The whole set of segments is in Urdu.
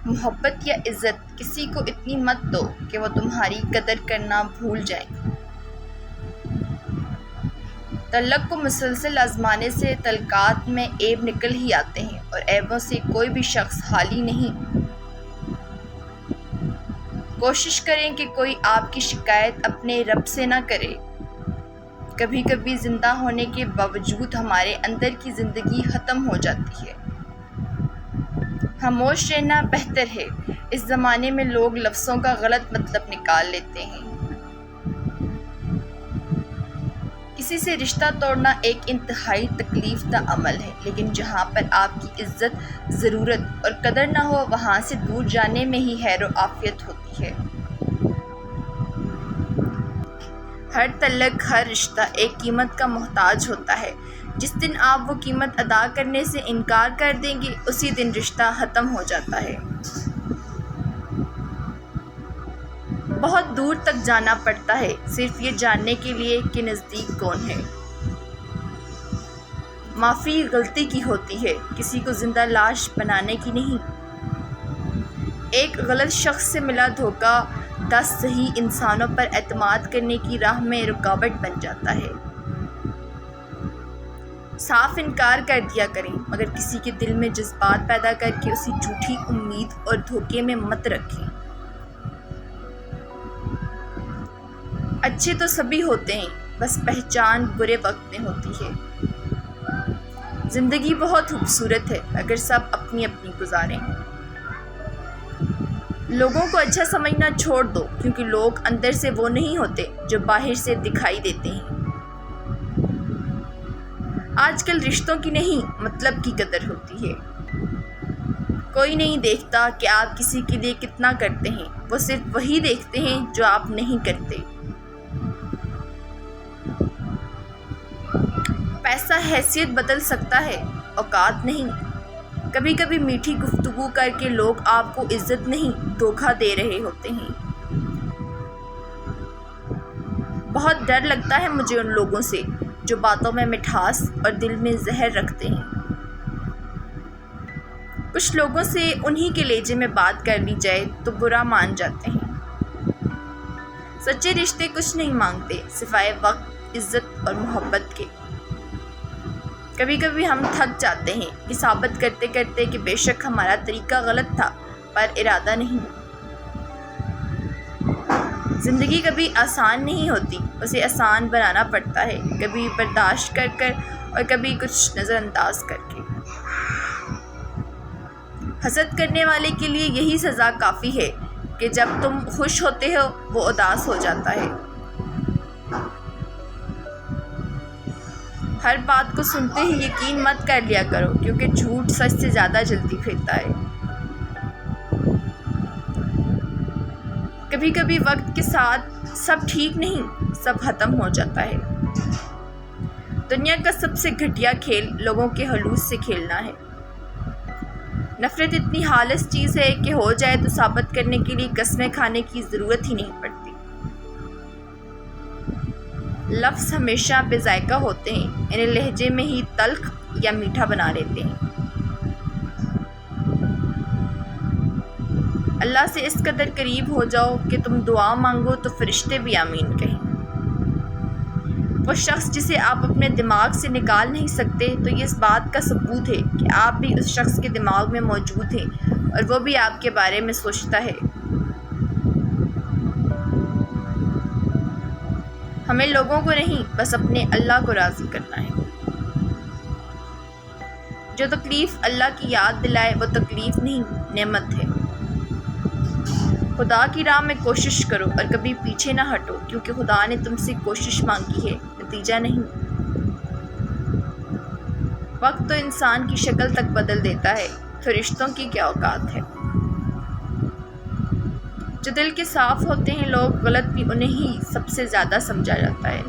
محبت یا عزت کسی کو اتنی مت دو کہ وہ تمہاری قدر کرنا بھول جائے۔ تعلق کو مسلسل آزمانے سے تعلقات میں عیب نکل ہی آتے ہیں، اور عیبوں سے کوئی بھی شخص خالی نہیں۔ کوشش کریں کہ کوئی آپ کی شکایت اپنے رب سے نہ کرے۔ کبھی کبھی زندہ ہونے کے باوجود ہمارے اندر کی زندگی ختم ہو جاتی ہے۔ خاموش رہنا بہتر ہے۔ اس زمانے میں لوگ لفظوں کا غلط مطلب نکال لیتے ہیں۔ کسی سے رشتہ توڑنا ایک انتہائی تکلیف دہ عمل ہے، لیکن جہاں پر آپ کی عزت، ضرورت اور قدر نہ ہو، وہاں سے دور جانے میں ہی خیر و عافیت ہوتی ہے۔ ہر تعلق، ہر رشتہ ایک قیمت کا محتاج ہوتا ہے۔ جس دن آپ وہ قیمت ادا کرنے سے انکار کر دیں گے، اسی دن رشتہ ختم ہو جاتا ہے۔ بہت دور تک جانا پڑتا ہے صرف یہ جاننے کے لیے کہ نزدیک کون ہے۔ معافی غلطی کی ہوتی ہے، کسی کو زندہ لاش بنانے کی نہیں۔ ایک غلط شخص سے ملا دھوکہ 10 صحیح انسانوں پر اعتماد کرنے کی راہ میں رکاوٹ بن جاتا ہے۔ صاف انکار کر دیا کریں، مگر کسی کے دل میں جذبات پیدا کر کے اسے جھوٹی امید اور دھوکے میں مت رکھیں۔ اچھے تو سبھی ہوتے ہیں، بس پہچان برے وقت میں ہوتی ہے۔ زندگی بہت خوبصورت ہے اگر سب اپنی اپنی گزاریں۔ لوگوں کو اچھا سمجھنا چھوڑ دو، کیونکہ لوگ اندر سے وہ نہیں ہوتے جو باہر سے دکھائی دیتے ہیں۔ آج کل رشتوں کی نہیں، مطلب کی قدر ہوتی ہے۔ کوئی نہیں دیکھتا کہ آپ کسی کے لیے کتنا کرتے ہیں، وہ صرف وہی دیکھتے ہیں جو آپ نہیں کرتے۔ پیسہ حیثیت بدل سکتا ہے، اوقات نہیں۔ کبھی کبھی میٹھی گفتگو کر کے لوگ آپ کو عزت نہیں، دھوکہ دے رہے ہوتے ہیں۔ بہت ڈر لگتا ہے مجھے ان لوگوں سے جو باتوں میں مٹھاس اور دل میں زہر رکھتے ہیں۔ کچھ لوگوں سے انہی کے لہجے میں بات کر لی جائے تو برا مان جاتے ہیں۔ سچے رشتے کچھ نہیں مانگتے سوائے وقت، عزت اور محبت کے۔ کبھی کبھی ہم تھک جاتے ہیں یہ ثابت کرتے کرتے کہ بے شک ہمارا طریقہ غلط تھا، پر ارادہ نہیں۔ زندگی کبھی آسان نہیں ہوتی، اسے آسان بنانا پڑتا ہے، کبھی برداشت کر کر اور کبھی کچھ نظر انداز کر کے۔ حسد کرنے والے کے لیے یہی سزا کافی ہے کہ جب تم خوش ہوتے ہو وہ اداس ہو جاتا ہے۔ ہر بات کو سنتے ہی یقین مت کر لیا کرو، کیونکہ جھوٹ سچ سے زیادہ جلدی پھیلتا ہے۔ کبھی کبھی وقت کے ساتھ سب ٹھیک نہیں، سب ختم ہو جاتا ہے۔ دنیا کا سب سے گھٹیا کھیل لوگوں کے حلوس سے کھیلنا ہے۔ نفرت اتنی خالص چیز ہے کہ ہو جائے تو ثابت کرنے کے لیے قسمیں کھانے کی ضرورت ہی نہیں پڑتی۔ لفظ ہمیشہ بے ذائقہ ہوتے ہیں، انہیں لہجے میں ہی تلخ یا میٹھا بنا لیتے ہیں۔ اللہ سے اس قدر قریب ہو جاؤ کہ تم دعا مانگو تو فرشتے بھی آمین کہیں۔ وہ شخص جسے آپ اپنے دماغ سے نکال نہیں سکتے تو یہ اس بات کا ثبوت ہے کہ آپ بھی اس شخص کے دماغ میں موجود ہیں اور وہ بھی آپ کے بارے میں سوچتا ہے۔ ہمیں لوگوں کو نہیں، بس اپنے اللہ کو راضی کرنا ہے۔ جو تکلیف اللہ کی یاد دلائے وہ تکلیف نہیں، نعمت ہے۔ خدا کی راہ میں کوشش کرو اور کبھی پیچھے نہ ہٹو، کیونکہ خدا نے تم سے کوشش مانگی ہے، نتیجہ نہیں۔ وقت تو انسان کی شکل تک بدل دیتا ہے، تو رشتوں کی کیا اوقات ہے۔ جو دل کے صاف ہوتے ہیں لوگ غلط بھی انہیں ہی سب سے زیادہ سمجھا جاتا ہے۔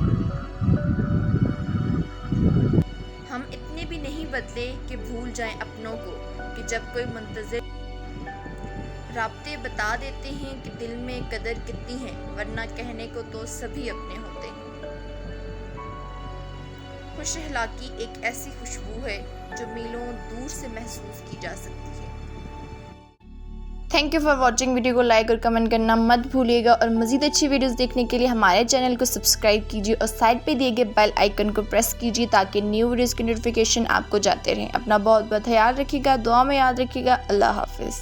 ہم اتنے بھی نہیں بدلے کہ بھول جائیں اپنوں کو، کہ جب کوئی منتظر رابطے بتا دیتے ہیں کہ دل میں قدر کتنی ہے، ورنہ کہنے کو تو سبھی اپنے ہوتے ہیں۔ خوش اخلاقی ایک ایسی خوشبو ہے جو میلوں دور سے محسوس کی جا سکتی ہے۔ Thank you for watching. Video کو لائک اور کمنٹ کرنا مت بھولیے گا، اور مزید اچھی ویڈیوز دیکھنے کے لیے ہمارے چینل کو سبسکرائب کیجیے اور سائڈ پہ دیے گئے بیل آئیکن کو پریس کیجیے تاکہ نیو ویڈیوز کی نوٹیفیکیشن آپ کو جاتے رہیں. اپنا بہت بہت خیال رکھیے گا، دعا میں یاد رکھیے گا. اللہ حافظ.